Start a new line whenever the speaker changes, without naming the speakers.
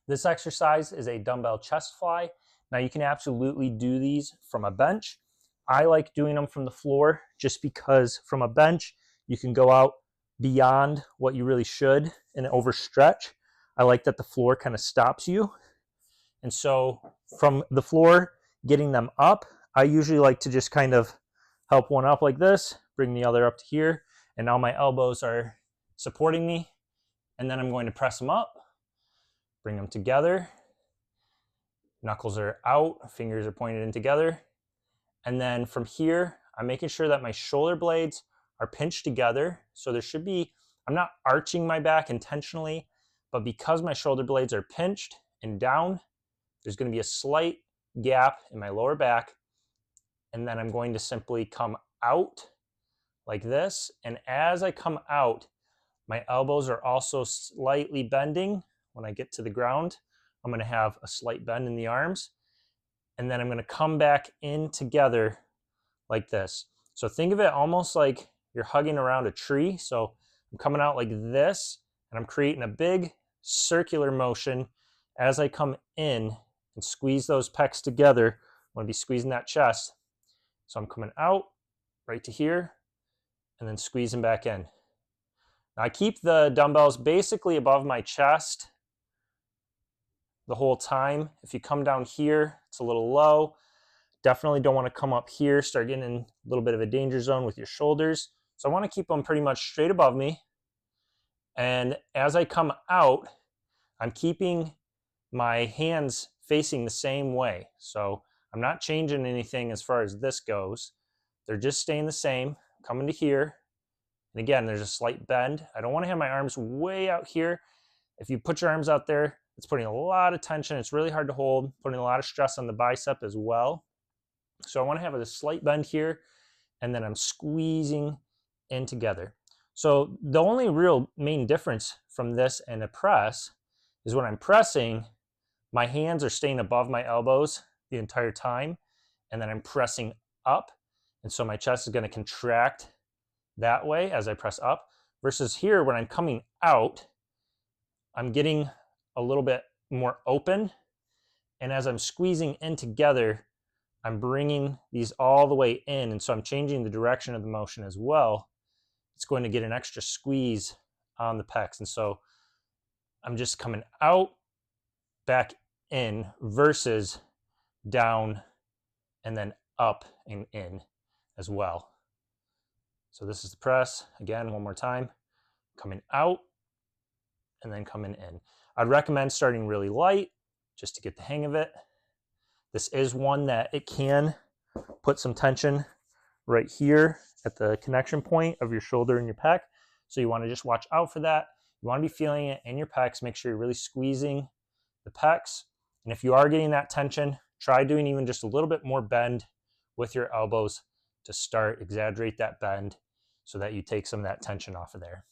This exercise is a dumbbell chest fly. Now you can absolutely do these from a bench. I like doing them from the floor just because from a bench, you can go out beyond what you really should and overstretch. I like that the floor kind of stops you. And so from the floor, getting them up, I usually like to just kind of help one up like this, bring the other up to here, and now my elbows are supporting me. And then I'm going to press them up, bring them together. Knuckles are out, fingers are pointed in together. And then from here, I'm making sure that my shoulder blades are pinched together. So there should be, I'm not arching my back intentionally, but because my shoulder blades are pinched and down, there's going to be a slight gap in my lower back. And then I'm going to simply come out like this. And as I come out, my elbows are also slightly bending. When I get to the ground, I'm going to have a slight bend in the arms. And then I'm going to come back in together like this. So think of it almost like you're hugging around a tree. So I'm coming out like this, and I'm creating a big circular motion as I come in and squeeze those pecs together. I want to be squeezing that chest. So I'm coming out right to here and then squeezing back in. Now I keep the dumbbells basically above my chest the whole time. If you come down here, it's a little low. Definitely don't want to come up here, start getting in a little bit of a danger zone with your shoulders. So I want to keep them pretty much straight above me. And as I come out, I'm keeping my hands facing the same way. So I'm not changing anything as far as this goes. They're just staying the same. Coming to here. And again, there's a slight bend. I don't want to have my arms way out here. If you put your arms out there, it's putting a lot of tension. It's really hard to hold, putting a lot of stress on the bicep as well. So I want to have a slight bend here, and then I'm squeezing in together. So the only real main difference from this and a press is when I'm pressing, my hands are staying above my elbows the entire time, and then I'm pressing up. And so my chest is going to contract that way as I press up, versus here when I'm coming out, I'm getting a little bit more open. And as I'm squeezing in together, I'm bringing these all the way in. And so I'm changing the direction of the motion as well. It's going to get an extra squeeze on the pecs. And so I'm just coming out, back in versus down and then up and in as well. So this is the press. Again, one more time. Coming out and then coming in. I'd recommend starting really light just to get the hang of it. This is one that it can put some tension right here at the connection point of your shoulder and your pec. So you want to just watch out for that. You want to be feeling it in your pecs. Make sure you're really squeezing the pecs. And if you are getting that tension, try doing even just a little bit more bend with your elbows to start, exaggerate that bend so that you take some of that tension off of there.